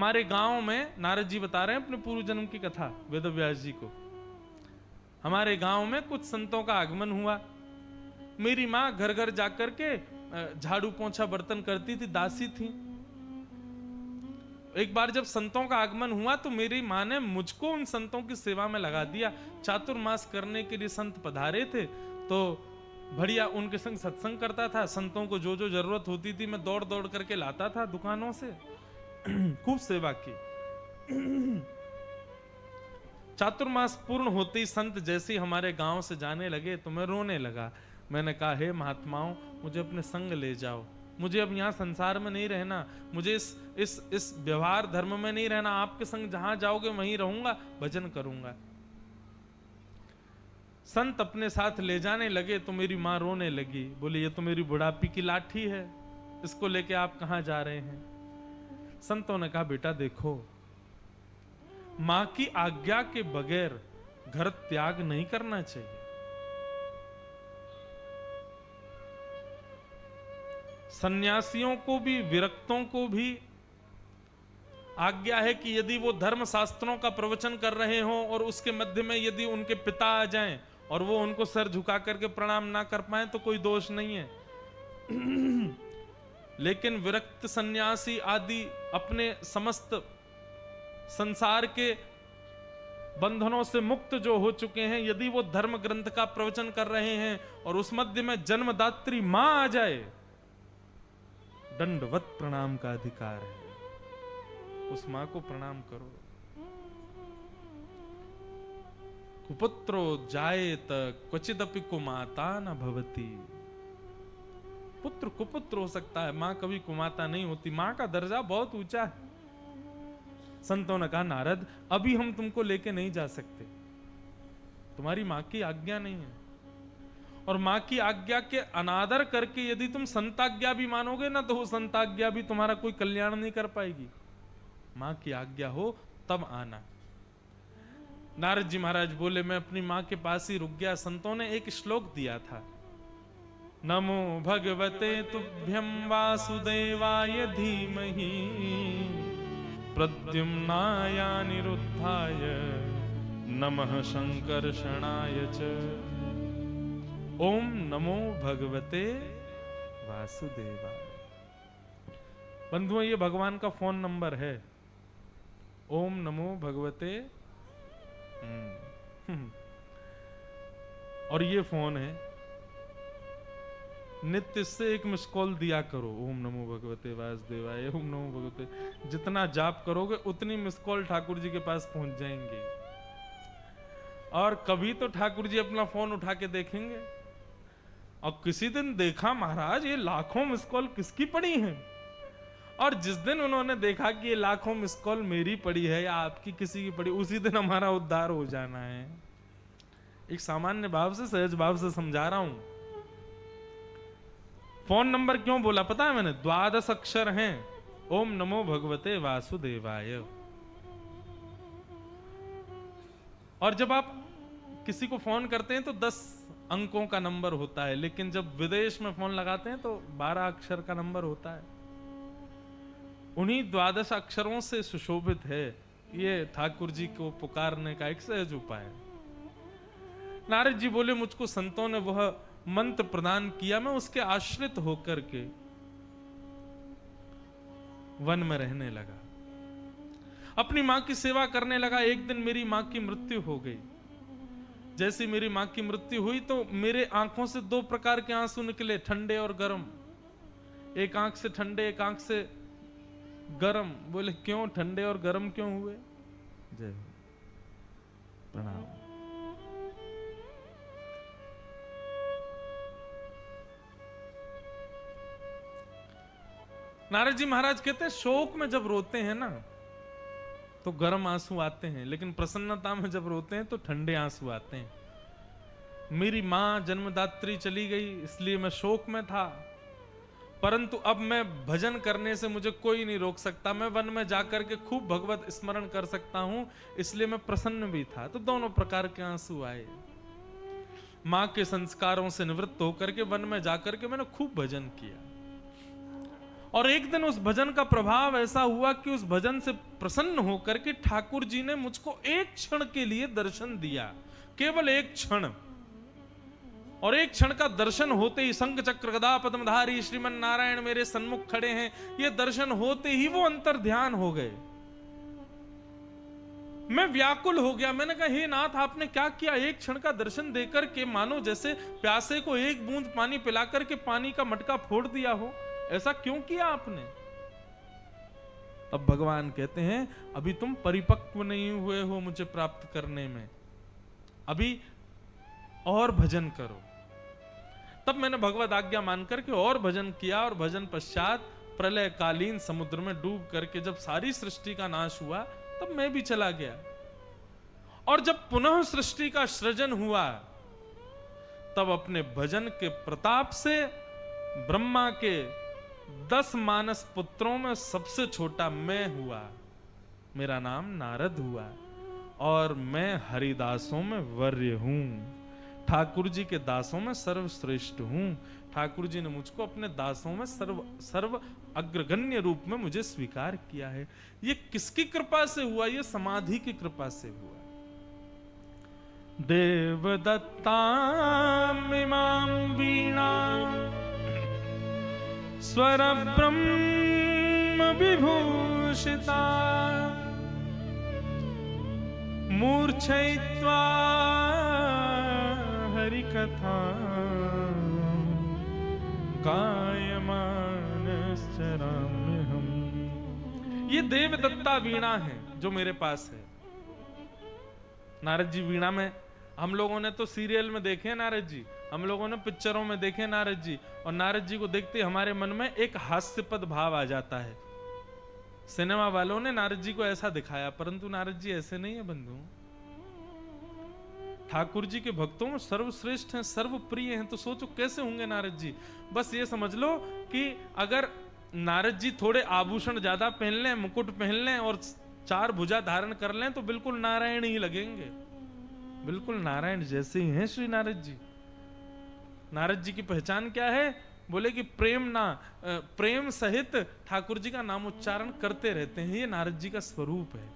हमारे गांव में नारद जी बता रहे हैं अपने पूर्व जन्म की कथा वेदव्यास जी को। हमारे गांव में कुछ संतों का आगमन हुआ। मेरी माँ घर घर जाकर के झाड़ू पोंछा बर्तन करती थी, दासी थी। एक बार जब संतों का आगमन हुआ तो मेरी माँ ने मुझको उन संतों की सेवा में लगा दिया। चातुर्मास करने के लिए संत पधारे थे तो बढ़िया उनके संग सत्संग करता था। संतों को जो जो जरूरत होती थी मैं दौड़ दौड़ करके लाता था दुकानों से। खूब सेवा की। चातुर्मास पूर्ण होते ही संत जैसे ही हमारे गांव से जाने लगे तो मैं रोने लगा। मैंने कहा, हे महात्माओं, मुझे अपने संग ले जाओ, मुझे अब यहाँ संसार में नहीं रहना, मुझे इस व्यवहार धर्म में नहीं रहना, आपके संग जहां जाओगे वहीं रहूंगा, भजन करूंगा। संत अपने साथ ले जाने लगे तो मेरी माँ रोने लगी, बोली ये तो मेरी बुढ़ापी की लाठी है, इसको लेके आप कहां जा रहे हैं। संतों ने कहा, बेटा देखो, मां की आज्ञा के बगैर घर त्याग नहीं करना चाहिए। सन्यासियों को भी, विरक्तों को भी आज्ञा है कि यदि वो धर्म शास्त्रों का प्रवचन कर रहे हो और उसके मध्य में यदि उनके पिता आ जाएं और वो उनको सर झुका करके प्रणाम ना कर पाए तो कोई दोष नहीं है। लेकिन विरक्त सन्यासी आदि अपने समस्त संसार के बंधनों से मुक्त जो हो चुके हैं, यदि वो धर्म ग्रंथ का प्रवचन कर रहे हैं और उस मध्य में जन्मदात्री मां आ जाए, दंडवत प्रणाम का अधिकार है, उस मां को प्रणाम करो। कुपुत्रो जायेत क्वचिदपि कुमाता न भवति। पुत्र कुपुत्र हो सकता है, मां कभी कुमाता नहीं होती। मां का दर्जा बहुत ऊंचा है। संतों ने कहा, नारद अभी हम तुमको लेके नहीं जा सकते, तुम्हारी मां की आज्ञा नहीं है। और मां की आज्ञा के अनादर करके यदि तुम संताज्ञा भी मानोगे ना तो वो संताज्ञा भी तुम्हारा कोई कल्याण नहीं कर पाएगी। मां की आज्ञा हो तब आना। नारद जी महाराज बोले, मैं अपनी मां के पास ही रुक गया। संतों ने एक श्लोक दिया था, नमो भगवते तुभ्यं वासुदेवाय धीमहि प्रद्युम्नाय निरुद्धाय नमः संकर्षणाय च। ओम नमो भगवते वासुदेवाय। बंधुओं, ये भगवान का फोन नंबर है, ओम नमो भगवते। और ये फोन है, नित्य से एक मिस कॉल दिया करो, ओम नमो भगवते वासुदेवाय, ओम नमो भगवते। जितना जाप करोगे उतनी मिस कॉल ठाकुर जी के पास पहुंच जाएंगे। और कभी तो ठाकुर जी अपना फोन उठा के देखेंगे। और किसी दिन देखा, महाराज ये लाखों मिस कॉल किसकी पड़ी हैं। और जिस दिन उन्होंने देखा कि ये लाखों मिस कॉल मेरी पड़ी है या आपकी किसी की पड़ी, उसी दिन हमारा उद्धार हो जाना है। एक सामान्य भाव से, सहज भाव से समझा रहा हूं। फोन नंबर क्यों बोला पता है मैंने? 12 अक्षर हैं, ओम नमो भगवते वासुदेवाय। और जब आप किसी को फोन करते हैं तो 10 अंकों का नंबर होता है, लेकिन जब विदेश में फोन लगाते हैं तो 12 अक्षर का नंबर होता है। उन्हीं 12 अक्षरों से सुशोभित है ये ठाकुर जी को पुकारने का एक सहज उपाय। नारद जी बोले, मुझको संतों ने वह मंत्र प्रदान किया, मैं उसके आश्रित होकर के वन में रहने लगा, अपनी मां की सेवा करने लगा। एक दिन मेरी मां की मृत्यु हो गई। जैसी मेरी मां की मृत्यु हुई तो मेरे आंखों से 2 प्रकार के आंसू निकले, ठंडे और गर्म। एक आंख से ठंडे, एक आंख से गर्म। बोले क्यों ठंडे और गर्म क्यों हुए? जय हो, प्रणाम। नारद जी महाराज कहते हैं, शोक में जब रोते हैं ना तो गर्म आंसू आते हैं, लेकिन प्रसन्नता में जब रोते हैं तो ठंडे आंसू आते हैं। मेरी मां जन्मदात्री चली गई इसलिए मैं शोक में था, परंतु अब मैं भजन करने से मुझे कोई नहीं रोक सकता। मैं वन में जाकर के खूब भगवत स्मरण कर सकता हूं, इसलिए मैं प्रसन्न भी था। तो दोनों प्रकार के आंसू आए। मां के संस्कारों से निवृत्त होकर के वन में जाकर के मैंने खूब भजन किया। और एक दिन उस भजन का प्रभाव ऐसा हुआ कि उस भजन से प्रसन्न होकर के ठाकुर जी ने मुझको एक क्षण के लिए दर्शन दिया, केवल एक क्षण। और एक क्षण का दर्शन होते ही शंख चक्र गदा पद्मधारी श्रीमन नारायण मेरे सन्मुख खड़े हैं, ये दर्शन होते ही वो अंतर ध्यान हो गए। मैं व्याकुल हो गया। मैंने कहा हे नाथ, आपने क्या किया? एक क्षण का दर्शन देकर के मानो जैसे प्यासे को एक बूंद पानी पिलाकर के पानी का मटका फोड़ दिया हो, ऐसा क्यों किया आपने? अब भगवान कहते हैं अभी तुम परिपक्व नहीं हुए हो मुझे प्राप्त करने में, अभी और भजन करो। तब मैंने भगवत आज्ञा मान करके और भजन किया, और भजन पश्चात प्रलय कालीन समुद्र में डूब करके जब सारी सृष्टि का नाश हुआ, तब मैं भी चला गया। और जब पुनः सृष्टि का सृजन हुआ, तब अपने भजन के प्रताप से ब्रह्मा के 10 मानस पुत्रों में सबसे छोटा मैं हुआ। मेरा नाम नारद हुआ, और मैं हरिदासों में वर्य हूं, ठाकुर जी के दासों में सर्वश्रेष्ठ हूं। ठाकुर जी ने मुझको अपने दासों में सर्व अग्रगण्य रूप में मुझे स्वीकार किया है। ये किसकी कृपा से हुआ? ये समाधि की कृपा से हुआ। देवदत्ताम् इमां वीणा स्वर ब्रह्म विभूषिता मूर्छयित्वा हरिकथा गायमानश्चराम्यहम्। ये देवदत्ता वीणा है जो मेरे पास है। नारद जी वीणा में हम लोगों ने तो सीरियल में देखे हैं नारद जी, हम लोगों ने पिक्चरों में देखे नारद जी, और नारद जी को देखते हमारे मन में एक हास्यपद भाव आ जाता है। सिनेमा वालों ने नारद जी को ऐसा दिखाया, परंतु नारद जी ऐसे नहीं है बंधु। ठाकुर जी के भक्तों में सर्वश्रेष्ठ हैं, सर्वप्रिय हैं, तो सोचो कैसे होंगे नारद जी। बस ये समझ लो कि अगर नारद जी थोड़े आभूषण ज्यादा पहन लें, मुकुट पहन लें और 4 भुजा धारण कर लें, तो बिल्कुल नारायण ही लगेंगे, बिल्कुल नारायण जैसे ही हैं श्री नारद जी। नारद जी की पहचान क्या है? बोले कि प्रेम सहित ठाकुर जी का नाम उच्चारण करते रहते हैं, ये नारद जी का स्वरूप है।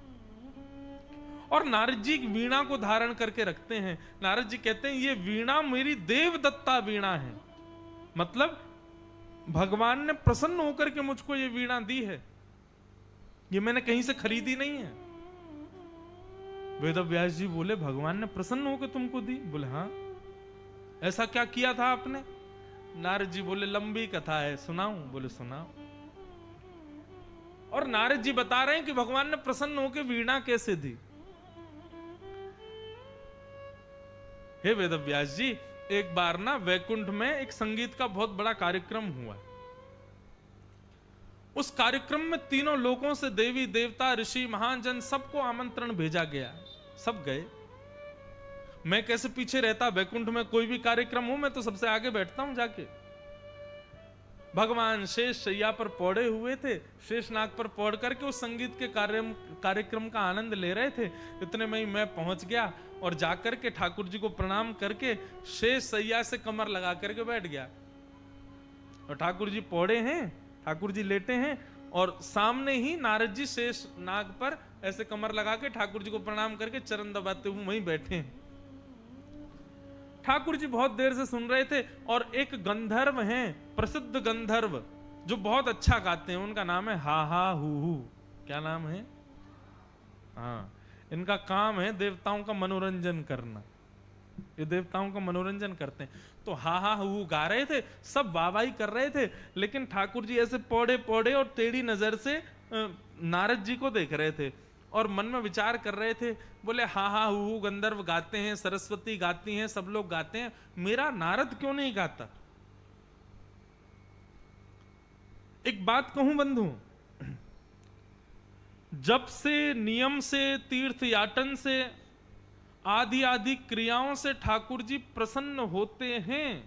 और नारद जी वीणा को धारण करके रखते हैं। नारद जी कहते हैं ये वीणा मेरी देवदत्ता वीणा है, मतलब भगवान ने प्रसन्न होकर के मुझको ये वीणा दी है, ये मैंने कहीं से खरीदी नहीं है। वेदव्यास जी बोले भगवान ने प्रसन्न होकर तुमको दी? बोले हाँ। ऐसा क्या किया था आपने? नारद जी बोले लंबी कथा है, सुनाऊं? बोले सुनाओ। और नारद जी बता रहे हैं कि भगवान ने प्रसन्न होकर वीणा कैसे दी। हे वेदव्यास जी, एक बार ना वैकुंठ में एक संगीत का बहुत बड़ा कार्यक्रम हुआ। उस कार्यक्रम में तीनों लोकों से देवी देवता ऋषि महान जन सबको आमंत्रण भेजा गया, सब गए। मैं कैसे पीछे रहता? वैकुंठ में कोई भी कार्यक्रम हो मैं तो सबसे आगे बैठता हूं जाके। भगवान शेष शैया पर पौड़े हुए थे, शेष नाग पर पौड़ करके उस संगीत के कार्यक्रम का आनंद ले रहे थे। इतने में ही मैं पहुंच गया और जाकर के ठाकुर जी को प्रणाम करके शेष शैया से कमर लगा करके बैठ गया। और ठाकुर जी पौड़े हैं, ठाकुर जी लेटे हैं, और सामने ही नारद जी शेष नाग पर ऐसे कमर लगा के ठाकुर जी को प्रणाम करके चरण दबाते हुए वहीं बैठे हैं। ठाकुर जी बहुत देर से सुन रहे थे, और एक गंधर्व हैं, प्रसिद्ध गंधर्व जो बहुत अच्छा गाते हैं, उनका नाम है हा हा हु। क्या नाम है? हाँ, इनका काम है देवताओं का मनोरंजन करना, ये देवताओं का मनोरंजन करते हैं। तो हा हा हु गा रहे थे, सब वाहवाही कर रहे थे, लेकिन ठाकुर जी ऐसे पौड़े पौड़े और टेढ़ी नजर से नारद जी को देख रहे थे और मन में विचार कर रहे थे। बोले हा हा हु गंधर्व गाते हैं, सरस्वती गाती हैं, सब लोग गाते हैं, मेरा नारद क्यों नहीं गाता? एक बात कहूं बंधु, जब से नियम से, तीर्थ याटन से, आदि आदि क्रियाओं से ठाकुर जी प्रसन्न होते हैं,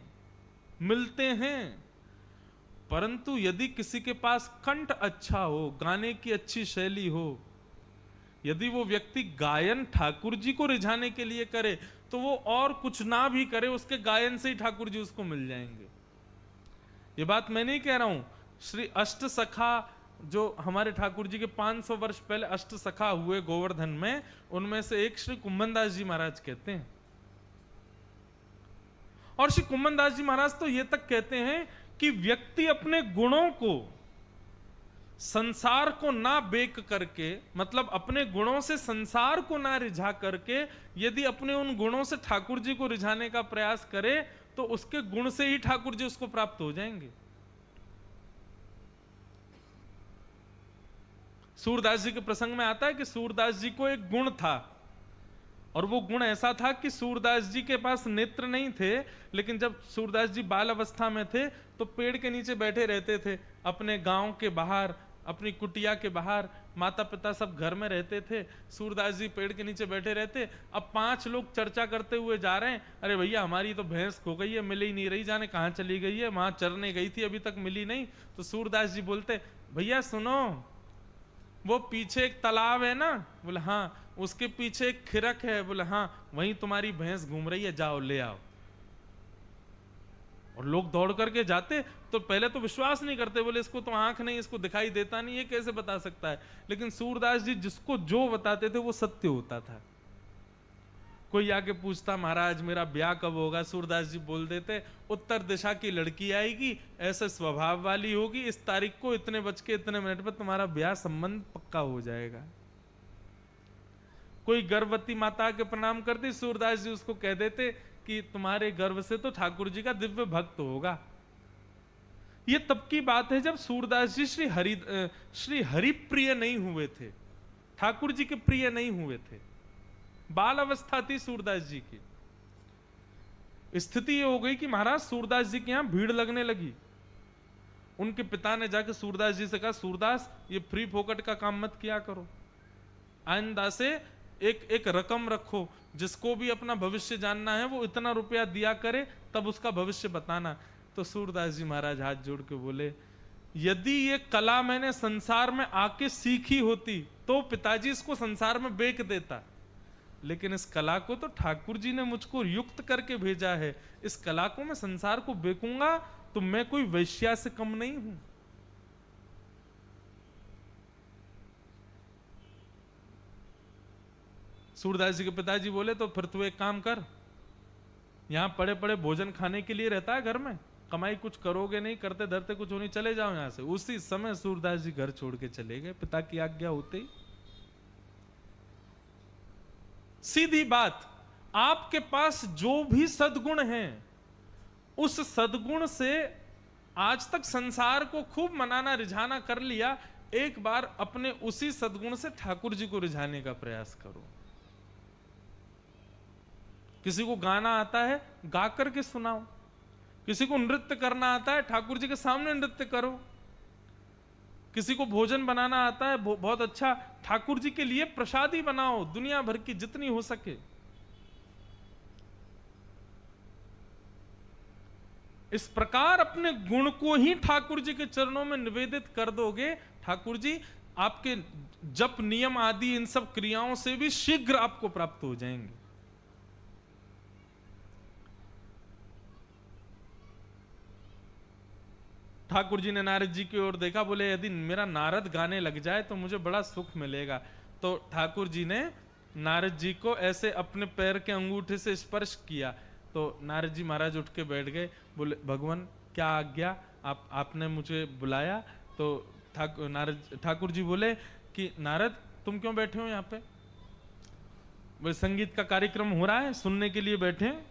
मिलते हैं, परंतु यदि किसी के पास कंठ अच्छा हो, गाने की अच्छी शैली हो, यदि वो व्यक्ति गायन ठाकुर जी को रिझाने के लिए करे, तो वो और कुछ ना भी करे, उसके गायन से ही ठाकुर जी उसको मिल जाएंगे। ये बात मैं नहीं कह रहा हूं, श्री अष्ट सखा जो हमारे ठाकुर जी के 500 वर्ष पहले अष्ट सखा हुए गोवर्धन में, उनमें से एक श्री कुंभनदास जी महाराज कहते हैं। और श्री कुंभनदास जी महाराज तो ये तक कहते हैं कि व्यक्ति अपने गुणों को संसार को ना बेक करके, मतलब अपने गुणों से संसार को ना रिझा करके, यदि अपने उन गुणों से ठाकुर जी को रिझाने का प्रयास करे तो उसके गुण से ही ठाकुर जी उसको प्राप्त हो जाएंगे। सूरदास जी के प्रसंग में आता है कि सूरदास जी को एक गुण था, और वो गुण ऐसा था कि सूरदास जी के पास नेत्र नहीं थे, लेकिन जब सूरदास जी बाल अवस्था में थे तो पेड़ के नीचे बैठे रहते थे, अपने गांव के बाहर, अपनी कुटिया के बाहर, माता पिता सब घर में रहते थे, सूरदास जी पेड़ के नीचे बैठे रहते। अब 5 लोग चर्चा करते हुए जा रहे हैं, अरे भैया हमारी तो भैंस खो गई है, मिल ही नहीं रही, जाने कहाँ चली गई है, वहां चरने गई थी अभी तक मिली नहीं। तो सूरदास जी बोलते, भैया सुनो, वो पीछे एक तालाब है ना? बोले हाँ। उसके पीछे एक खिरक है? बोले हाँ, वहीं तुम्हारी भैंस घूम रही है, जाओ ले आओ। और लोग दौड़ करके जाते तो पहले तो विश्वास नहीं करते, बोले इसको तो आंख नहीं, इसको दिखाई देता नहीं, ये कैसे बता सकता है। लेकिन सूरदास जी जिसको जो बताते थे वो सत्य होता था। कोई आके पूछता, महाराज मेरा ब्याह कब होगा? सूरदास जी बोल देते, उत्तर दिशा की लड़की आएगी, ऐसे स्वभाव वाली होगी, इस तारीख को इतने बज के इतने मिनट पर तुम्हारा ब्याह संबंध पक्का हो जाएगा। कोई गर्भवती माता के प्रणाम करती, सूरदास जी उसको कह देते कि तुम्हारे गर्भ से तो ठाकुर जी का दिव्य भक्त होगा। ये तब की बात है जब सूरदास जी श्री हरि प्रिय नहीं हुए थे, ठाकुर जी के प्रिय नहीं हुए थे, बाल अवस्था थी सूरदास जी की। स्थिति ये हो गई कि महाराज सूरदास जी के यहां भीड़ लगने लगी। उनके पिता ने जाकर सूरदास जी से कहा, सूरदास ये फ्री फोकट का काम मत किया करो, आइंदा से एक रकम रखो, जिसको भी अपना भविष्य जानना है वो इतना रुपया दिया करे, तब उसका भविष्य बताना। तो सूरदास जी महाराज हाथ जोड़ के बोले, यदि ये कला मैंने संसार में आके सीखी होती तो पिताजी इसको संसार में बेच देता, लेकिन इस कला को तो ठाकुर जी ने मुझको युक्त करके भेजा है, इस कला को मैं संसार को बेचूंगा तो मैं कोई वैश्या से कम नहीं हूं। सूरदास जी के पिताजी बोले, तो फिर तू एक काम कर, यहां पड़े पड़े भोजन खाने के लिए रहता है घर में, कमाई कुछ करोगे नहीं, करते धरते कुछ होनी, चले जाओ यहां से। उसी समय सूरदास जी घर छोड़ के चले गए, पिता की आज्ञा होते ही। सीधी बात, आपके पास जो भी सद्गुण हैं, उस सद्गुण से आज तक संसार को खूब मनाना रिझाना कर लिया, एक बार अपने उसी सद्गुण से ठाकुर जी को रिझाने का प्रयास करो। किसी को गाना आता है, गा करके सुनाओ। किसी को नृत्य करना आता है, ठाकुर जी के सामने नृत्य करो। किसी को भोजन बनाना आता है, बहुत अच्छा, ठाकुर जी के लिए प्रसादी बनाओ, दुनिया भर की जितनी हो सके। इस प्रकार अपने गुण को ही ठाकुर जी के चरणों में निवेदित कर दोगे, ठाकुर जी आपके जप नियम आदि इन सब क्रियाओं से भी शीघ्र आपको प्राप्त हो जाएंगे। ठाकुर जी ने नारद जी की ओर देखा, बोले यदि मेरा नारद गाने लग जाए तो मुझे बड़ा सुख मिलेगा। तो ठाकुर जी ने नारद जी को ऐसे अपने पैर के अंगूठे से स्पर्श किया, तो नारद जी महाराज उठ के बैठ गए। बोले भगवान क्या आज्ञा, आपने मुझे बुलाया? तो ठाकुर जी बोले कि नारद तुम क्यों बैठे हो यहाँ पे? बोले संगीत का कार्यक्रम हो रहा है, सुनने के लिए बैठे हैं।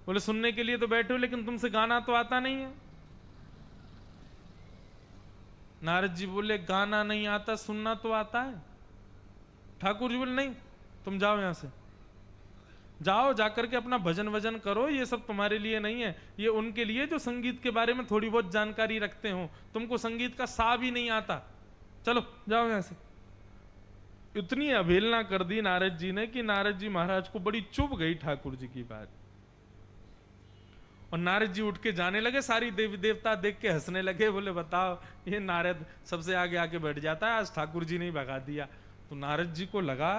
बोले सुनने के लिए तो बैठे हो, लेकिन तुमसे गाना तो आता नहीं है। नारद जी बोले गाना नहीं आता, सुनना तो आता है। ठाकुर जी बोले नहीं, तुम जाओ यहां से, जाओ जाकर के अपना भजन वजन करो, ये सब तुम्हारे लिए नहीं है, ये उनके लिए जो संगीत के बारे में थोड़ी बहुत जानकारी रखते हो, तुमको संगीत का सा भी नहीं आता, चलो जाओ यहां से। इतनी अवहेलना कर दी नारद जी ने कि नारद जी महाराज को बड़ी चुभ गई ठाकुर जी की बात। और नारद जी उठ के जाने लगे, सारी देवी देवता देख के हंसने लगे, बोले बताओ ये नारद सबसे आगे आके बैठ जाता है, आज ठाकुर जी ने ही भगा दिया। तो नारद जी को लगा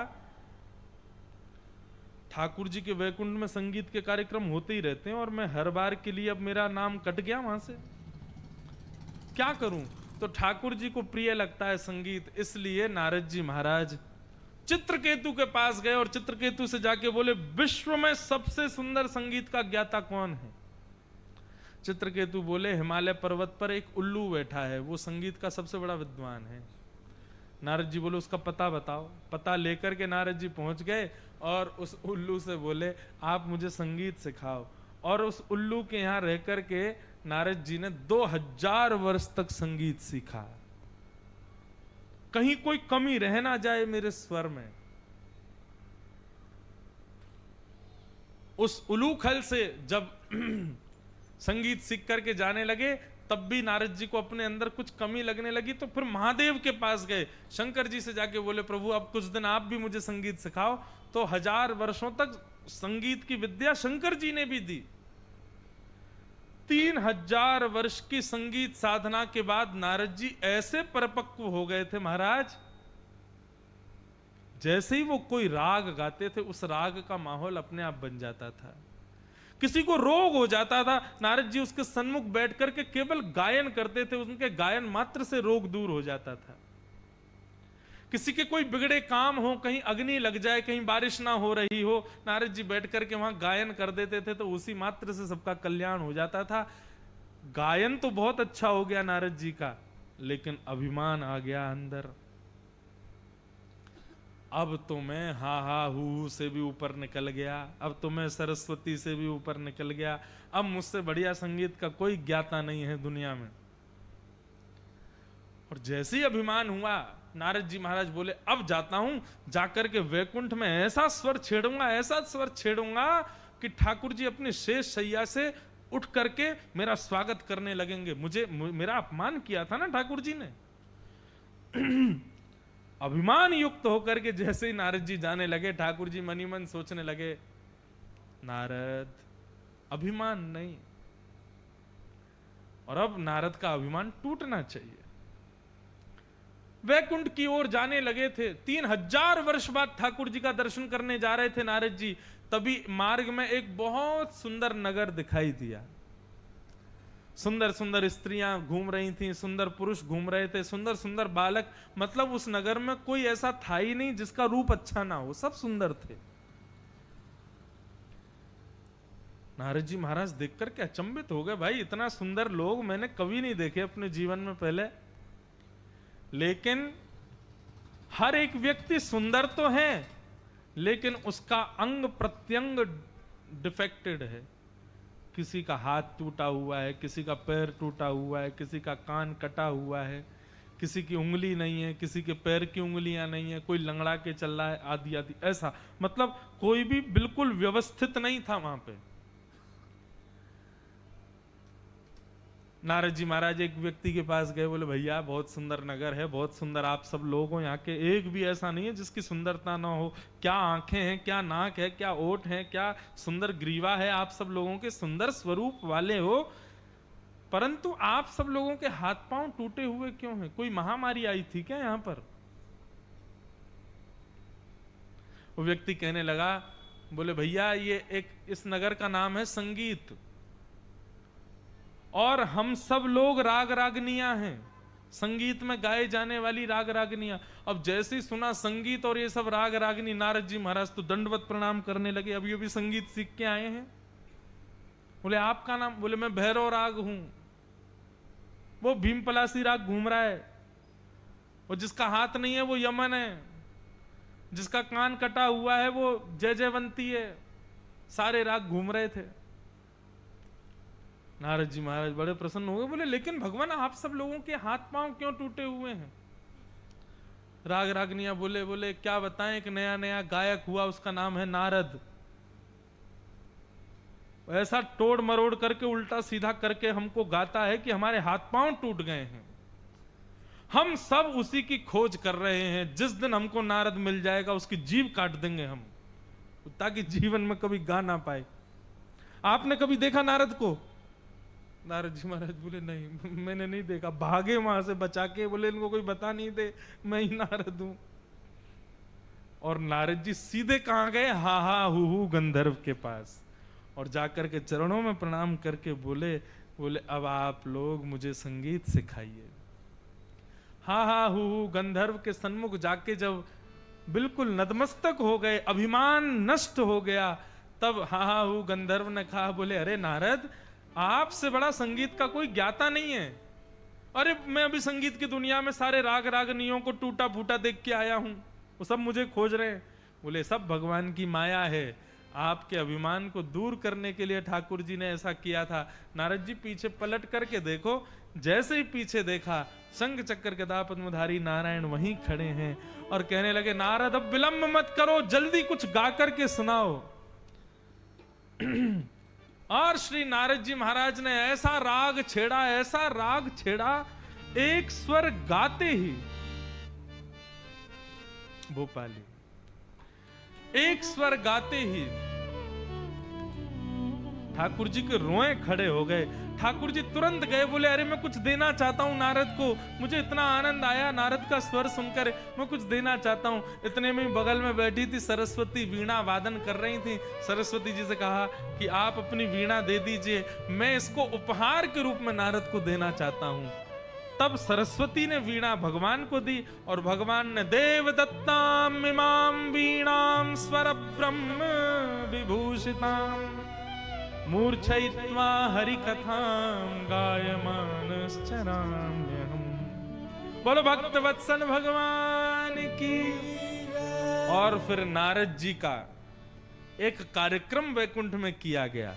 ठाकुर जी के वैकुंठ में संगीत के कार्यक्रम होते ही रहते हैं और मैं हर बार के लिए अब मेरा नाम कट गया वहां से। क्या करूं? तो ठाकुर जी को प्रिय लगता है संगीत, इसलिए नारद जी महाराज चित्रकेतु के पास गए और चित्रकेतु से जाके बोले, विश्व में सबसे सुंदर संगीत का ज्ञाता कौन है? चित्रकेतु बोले, हिमालय पर्वत पर एक उल्लू बैठा है, वो संगीत का सबसे बड़ा विद्वान है। नारद जी बोले, उसका पता बताओ। पता लेकर के नारद जी पहुंच गए और उस उल्लू से बोले, आप मुझे संगीत सिखाओ। और उस उल्लू के यहां रह करके नारद जी ने 2000 वर्ष तक संगीत सीखा, कहीं कोई कमी रह ना जाए मेरे स्वर में। उस उलूखल से जब संगीत सीख करके जाने लगे, तब भी नारद जी को अपने अंदर कुछ कमी लगने लगी, तो फिर महादेव के पास गए, शंकर जी से जाके बोले, प्रभु अब कुछ दिन आप भी मुझे संगीत सिखाओ। तो 1000 वर्षों तक संगीत की विद्या शंकर जी ने भी दी। 3000 वर्ष की संगीत साधना के बाद नारद जी ऐसे परिपक्व हो गए थे महाराज, जैसे ही वो कोई राग गाते थे, उस राग का माहौल अपने आप बन जाता था। किसी को रोग हो जाता था, नारद जी उसके सन्मुख बैठ करके केवल गायन करते थे, उनके गायन मात्र से रोग दूर हो जाता था। किसी के कोई बिगड़े काम हो, कहीं अग्नि लग जाए, कहीं बारिश ना हो रही हो, नारद जी बैठ करके वहां गायन कर देते थे, तो उसी मात्र से सबका कल्याण हो जाता था। गायन तो बहुत अच्छा हो गया नारद जी का, लेकिन अभिमान आ गया अंदर। अब तो मैं हा हा हू से भी ऊपर निकल गया, अब तो मैं सरस्वती से भी ऊपर निकल गया, अब मुझसे बढ़िया संगीत का कोई ज्ञाता नहीं है दुनिया में। और जैसे ही अभिमान हुआ, नारद जी महाराज बोले, अब जाता हूं, जाकर के वैकुंठ में ऐसा स्वर छेड़ूंगा, ऐसा स्वर छेड़ूंगा कि ठाकुर जी अपनी शेष शैया से उठ करके मेरा स्वागत करने लगेंगे। मेरा अपमान किया था ना ठाकुर जी ने। अभिमान युक्त होकर के जैसे ही नारद जी जाने लगे, ठाकुर जी मनी मन सोचने लगे, नारद अभिमान नहीं, और अब नारद का अभिमान टूटना चाहिए। वैकुंठ की ओर जाने लगे थे। 3000 वर्ष बाद ठाकुर जी का दर्शन करने जा रहे थे नारद जी, तभी मार्ग में एक बहुत सुंदर नगर दिखाई दिया। सुंदर सुंदर स्त्रियां घूम रही थीं, सुंदर पुरुष घूम रहे थे, सुंदर सुंदर बालक, मतलब उस नगर में कोई ऐसा था ही नहीं जिसका रूप अच्छा ना हो, सब सुंदर थे। नारद जी महाराज देख करके अचंभित हो गए, भाई इतना सुंदर लोग मैंने कभी नहीं देखे अपने जीवन में पहले। लेकिन हर एक व्यक्ति सुंदर तो है, लेकिन उसका अंग प्रत्यंग डिफेक्टेड है। किसी का हाथ टूटा हुआ है, किसी का पैर टूटा हुआ है, किसी का कान कटा हुआ है, किसी की उंगली नहीं है, किसी के पैर की उंगलियां नहीं है, कोई लंगड़ा के चल रहा है, आदि आदि। ऐसा मतलब कोई भी बिल्कुल व्यवस्थित नहीं था वहां पे। नारद जी महाराज एक व्यक्ति के पास गए, बोले भैया बहुत सुंदर नगर है, बहुत सुंदर आप सब लोग हो, यहाँ के एक भी ऐसा नहीं है जिसकी सुंदरता ना हो। क्या आंखें हैं, क्या नाक है, क्या ओठ है, क्या सुंदर ग्रीवा है, आप सब लोगों के सुंदर स्वरूप वाले हो, परंतु आप सब लोगों के हाथ पांव टूटे हुए क्यों हैं? कोई महामारी आई थी क्या यहाँ पर? वो व्यक्ति कहने लगा, बोले भैया ये इस नगर का नाम है संगीत, और हम सब लोग राग रागनियां हैं, संगीत में गाए जाने वाली राग रागनियां। अब जैसे ही सुना संगीत और ये सब राग रागनी, नारद जी महाराज तो दंडवत प्रणाम करने लगे। अभी अभी संगीत सीख के आए हैं। बोले आपका नाम? बोले मैं भैरव राग हूं। वो भीम पलासी राग घूम रहा है, और जिसका हाथ नहीं है वो यमन है, जिसका कान कटा हुआ है वो जय जयवंती है। सारे राग घूम रहे थे। नारद जी महाराज बड़े प्रसन्न हो गए, बोले लेकिन भगवान आप सब लोगों के हाथ पांव क्यों टूटे हुए हैं? राग रागनियां बोले क्या बताएं, एक नया नया गायक हुआ, उसका नाम है नारद। ऐसा तोड़ मरोड़ करके उल्टा सीधा करके हमको गाता है कि हमारे हाथ पांव टूट गए हैं। हम सब उसी की खोज कर रहे हैं, जिस दिन हमको नारद मिल जाएगा उसकी जीभ काट देंगे हम, ताकि जीवन में कभी गा ना पाए। आपने कभी देखा नारद को? नारद जी महाराज बोले नहीं, मैंने नहीं देखा। भागे वहां से बचा के, बोले इनको कोई बता नहीं दे मैं ही नारद हूं। और नारद जी सीधे कहां गए? हा हा हु गंधर्व के पास, और जाकर के चरणों में प्रणाम करके बोले बोले अब आप लोग मुझे संगीत सिखाइए। हा हा हु गंधर्व के सन्मुख जाके जब बिल्कुल नतमस्तक हो गए, अभिमान नष्ट हो गया, तब हा हा हु गंधर्व ने कहा, बोले अरे नारद, आपसे बड़ा संगीत का कोई ज्ञाता नहीं है। अरे मैं अभी संगीत की दुनिया में सारे राग रागनियों को टूटा फूटा देख के आया हूं, वो सब मुझे खोज रहे हैं। बोले सब भगवान की माया है, आपके अभिमान को दूर करने के लिए ठाकुर जी ने ऐसा किया था। नारद जी पीछे पलट करके देखो, जैसे ही पीछे देखा शंख चक्र गदा पद्मधारी नारायण वहीं खड़े हैं और कहने लगे, नारद अब विलंब मत करो, जल्दी कुछ गा करके सुनाओ। और श्री नारद जी महाराज ने ऐसा राग छेड़ा, ऐसा राग छेड़ा, एक स्वर गाते ही भोपाली, एक स्वर गाते ही ठाकुर जी के रोए खड़े हो गए। ठाकुर जी तुरंत गए, बोले अरे मैं कुछ देना चाहता हूं नारद को, मुझे इतना आनंद आया नारद का स्वर सुनकर, मैं कुछ देना चाहता हूं। इतने में बगल में बैठी थी सरस्वती, वीणा वादन कर रही थी। सरस्वती जी से कहा कि आप अपनी वीणा दे दीजिए, मैं इसको उपहार के रूप में नारद को देना चाहता हूं। तब सरस्वती ने वीणा भगवान को दी और भगवान ने देव दत्ताम इमाम वीणाम स्वर ब्रह्म विभूषिताम मूर्छयित्वा हरि कथाम गायमानश्चराम्यहम्। बोलो भक्त वत्सल भगवान की। और फिर नारद जी का एक कार्यक्रम वैकुंठ में किया गया।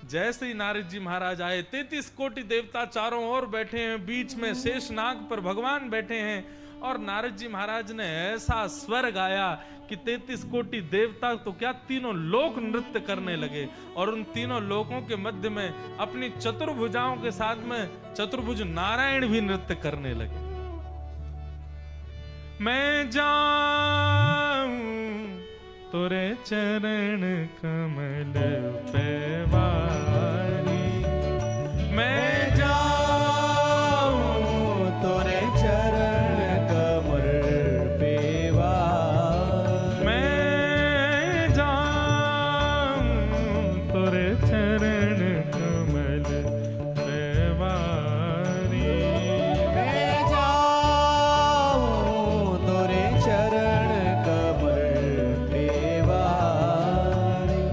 जैसे ही नारद जी महाराज आए, 33 कोटि देवता चारों ओर बैठे हैं, बीच में शेषनाग पर भगवान बैठे हैं, और नारद जी महाराज ने ऐसा स्वर गाया कि 33 कोटि देवता तो क्या, तीनों लोक नृत्य करने लगे। और उन तीनों लोकों के मध्य में अपनी चतुर्भुजाओं के साथ में चतुर्भुज नारायण भी नृत्य करने लगे। मैं जाऊं तोरे चरण कमल पे वारी, मैं जाऊं तोरे चरण कमल पे वारी, मैं जाऊं तोरे चरण कमल पे वारी, मैं जाऊं तोरे चरण कमल पे वारी।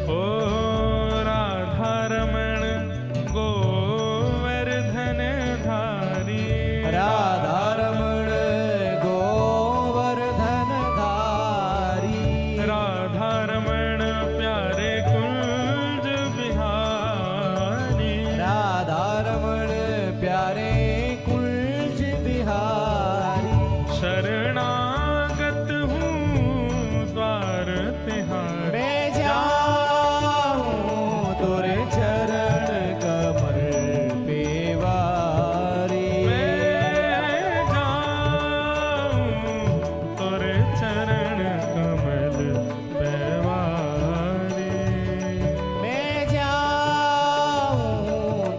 ओ राधा रमण गोवर्धन धारी, राधा रमण गोवर्धन धारी, राधा रमण प्यारे कुंज बिहारी, राधा रमण प्यारे कुंज बिहारी। शरणागत हूँ द्वार तिहारी, मैं जाऊं तोरे चरण कमल पे वारी, मैं जाऊं तोरे चरण कमल पे वारी। मैं जाऊं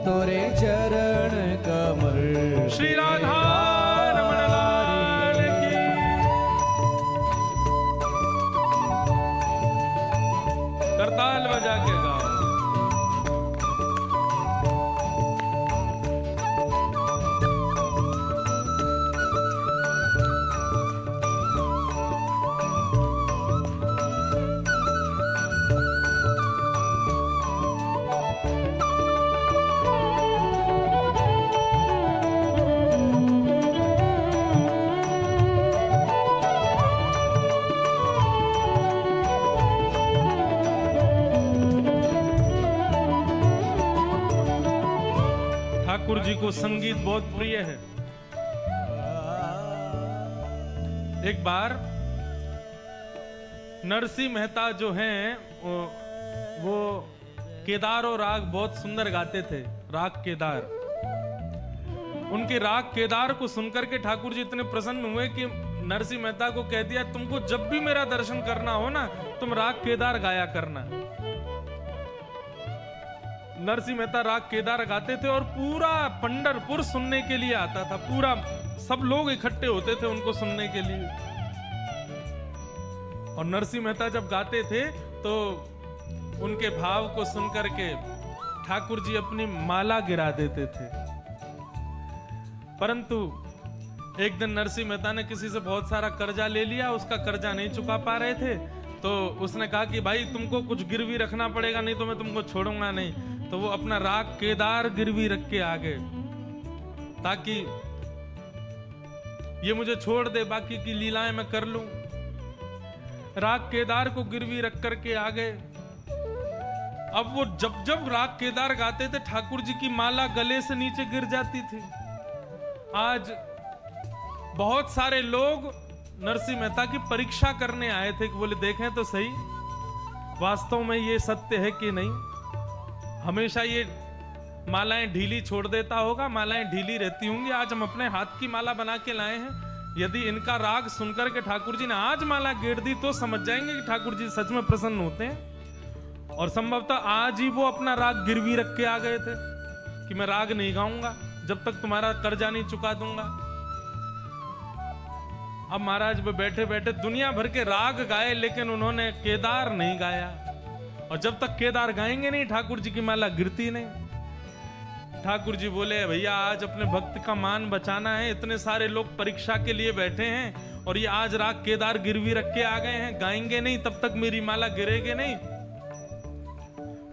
तोरे चरण कमल श्री राधा रमण लाल की। करताल बजा के गाओ। ठाकुर जी को संगीत बहुत प्रिय है। एक बार नरसिंह मेहता जो हैं वो केदार और राग बहुत सुंदर गाते थे, राग केदार। उनके राग केदार को सुनकर के ठाकुर जी इतने प्रसन्न हुए कि नरसिंह मेहता को कह दिया, तुमको जब भी मेरा दर्शन करना हो ना, तुम राग केदार गाया करना। नरसिंह मेहता राग केदार गाते थे और पूरा पंढरपुर सुनने के लिए आता था, पूरा सब लोग इकट्ठे होते थे उनको सुनने के लिए। और नरसिंह मेहता जब गाते थे तो उनके भाव को सुनकर के ठाकुर जी अपनी माला गिरा देते थे। परंतु एक दिन नरसिंह मेहता ने किसी से बहुत सारा कर्जा ले लिया, उसका कर्जा नहीं चुका पा रहे थे, तो उसने कहा कि भाई तुमको कुछ गिरवी रखना पड़ेगा, नहीं तो मैं तुमको छोड़ूंगा नहीं। तो वो अपना राग केदार गिरवी रख के आ गए, ताकि ये मुझे छोड़ दे, बाकी की लीलाएं मैं कर लूं। राग केदार को गिरवी रख करके आ गए। अब वो जब जब राग केदार गाते थे, ठाकुर जी की माला गले से नीचे गिर जाती थी। आज बहुत सारे लोग नरसिंह मेहता की परीक्षा करने आए थे कि बोले देखें तो सही वास्तव में ये सत्य है कि नहीं। हमेशा ये मालाएं ढीली छोड़ देता होगा, मालाएं ढीली रहती होंगी। आज हम अपने हाथ की माला बना के लाए हैं। यदि इनका राग सुनकर के ठाकुर जी ने आज माला गेर दी तो समझ जाएंगे कि ठाकुर जी सच में प्रसन्न होते हैं। और संभवतः आज ही वो अपना राग गिरवी रख के आ गए थे कि मैं राग नहीं गाऊंगा जब तक तुम्हारा कर्जा नहीं चुका दूंगा। अब महाराज वो बैठे बैठे दुनिया भर के राग गाए, लेकिन उन्होंने केदार नहीं गाया। और जब तक केदार गाएंगे नहीं, ठाकुर जी की माला गिरती नहीं। ठाकुर जी बोले भैया आज अपने भक्त का मान बचाना है, इतने सारे लोग परीक्षा के लिए बैठे हैं और ये आज राग केदार गिरवी रख के आ गए हैं, गाएंगे नहीं तब तक मेरी माला गिरेगी नहीं।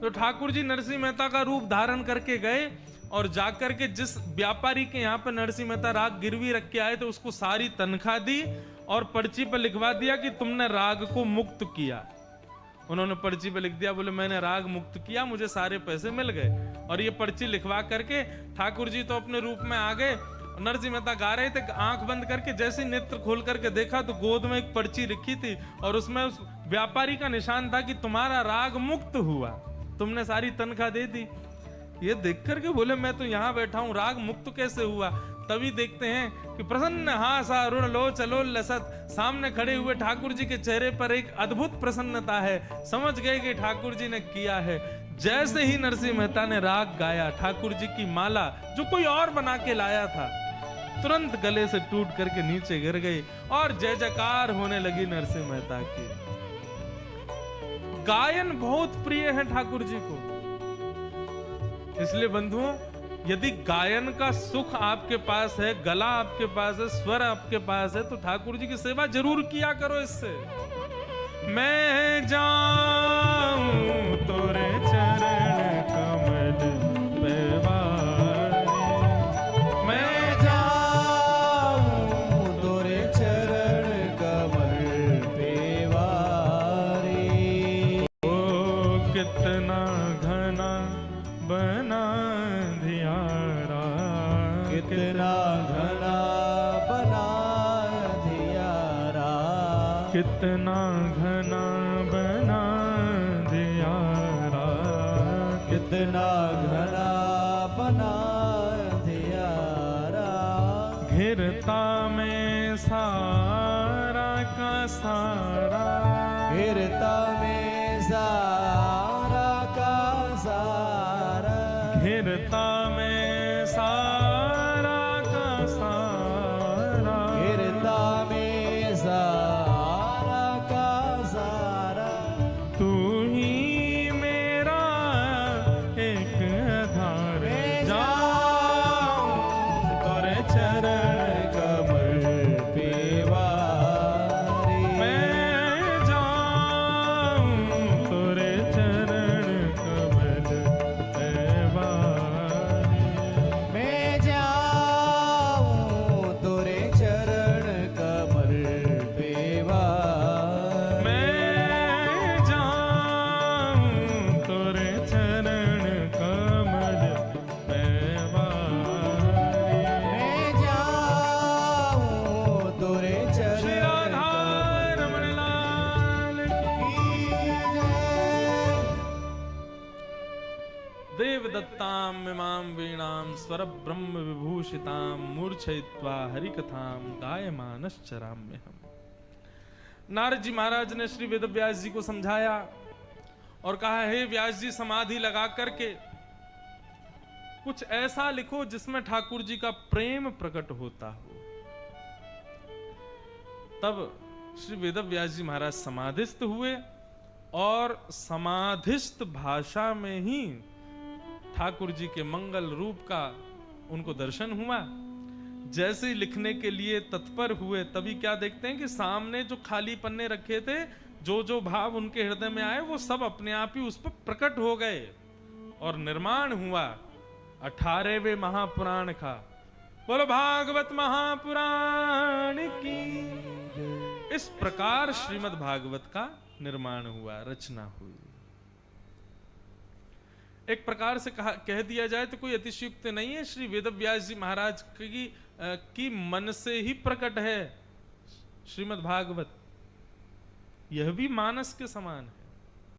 तो ठाकुर जी नरसिंह मेहता का रूप धारण करके गए और जाकर के जिस व्यापारी के यहाँ पे नरसिंह मेहता राग गिरवी रख के आए थे उसको सारी तनख्वाह दी और पर्ची पर लिखवा दिया कि तुमने राग को मुक्त किया। उन्होंने पर्ची पे लिख दिया, बोले मैंने राग मुक्त किया, मुझे सारे पैसे मिल गए। और ये पर्ची लिखवा करके ठाकुर जी तो अपने रूप में आ गए। नरसिंह मेहता गा रहे थे, आंख बंद करके जैसे नेत्र खोल करके देखा तो गोद में एक पर्ची लिखी थी और उसमें उस व्यापारी का निशान था कि तुम्हारा राग मुक्त हुआ, तुमने सारी तनख्वाह दे दी। ये देख करके बोले मैं तो यहाँ बैठा हूँ, राग मुक्त कैसे हुआ। तभी देखते हैं कि प्रसन्न हासा अरुण लो चलो लसत, सामने खड़े हुए ठाकुर जी के चेहरे पर एक अद्भुत प्रसन्नता है। समझ गए कि ठाकुर जी ने किया है। जैसे ही नरसिंह मेहता ने राग गाया, ठाकुर जी की माला जो कोई और बना के लाया था तुरंत गले से टूट करके नीचे गिर गई और जय जयकार होने लगी नरसिंह मेहता की। गायन बहुत प्रिय है ठाकुर जी को। इसलिए बंधुओं, यदि गायन का सुख आपके पास है, गला आपके पास है, स्वर आपके पास है, तो ठाकुर जी की सेवा जरूर किया करो। इससे मैं जाऊं तोरे चरण कमल पेवारी, मैं जाऊं तोरे चरण कमल पेवारी। ओ कितना घना बना धियारा, कितना घना बना धियारा, कितना घना बना धियारा, कितना घना बना धियारा। घिरता में सारा का सारा, घिरता में सारा का सारा, घिरता में सारा का सारा, घिरता में सारा का सारा। तू ही मेरा एक आधार। मैं जाऊं तोरे चरण कमल पेवारी, मैं जाऊं तोरे चरण कमल पेवारी। मैं जाऊं तोरे चरण कमल पेवारी। मैं जाऊं तोरे चरण कमल पेवारी। मैं जाऊं तोरे श्री चरण राधा रमण लाल की। की जय। देवदत्तां इमां वीणां स्वर ब्रह्म विभूषितां मूर्छयित्वा हरिकथां गायमानश्चराम्यहम्। नारद जी महाराज ने श्री वेदव्यास जी को समझाया और कहा, हे व्यास जी, समाधि लगा करके कुछ ऐसा लिखो जिसमें ठाकुर जी का प्रेम प्रकट होता हो। तब श्री वेदव्यास जी महाराज समाधिस्थ हुए और समाधिस्थ भाषा में ही ठाकुर जी के मंगल रूप का उनको दर्शन हुआ। जैसे ही लिखने के लिए तत्पर हुए, तभी क्या देखते हैं कि सामने जो खाली पन्ने रखे थे, जो जो भाव उनके हृदय में आए वो सब अपने आप ही उस पर प्रकट हो गए और निर्माण हुआ 18वें महापुराण का। बोलो भागवत महापुराण की। इस प्रकार श्रीमद् भागवत का निर्माण हुआ, रचना हुई। एक प्रकार से कह दिया जाए तो कोई अतिशयुक्त नहीं है। श्री वेदव्यास जी महाराज की मन से ही प्रकट है श्रीमद् भागवत। यह भी मानस के समान है।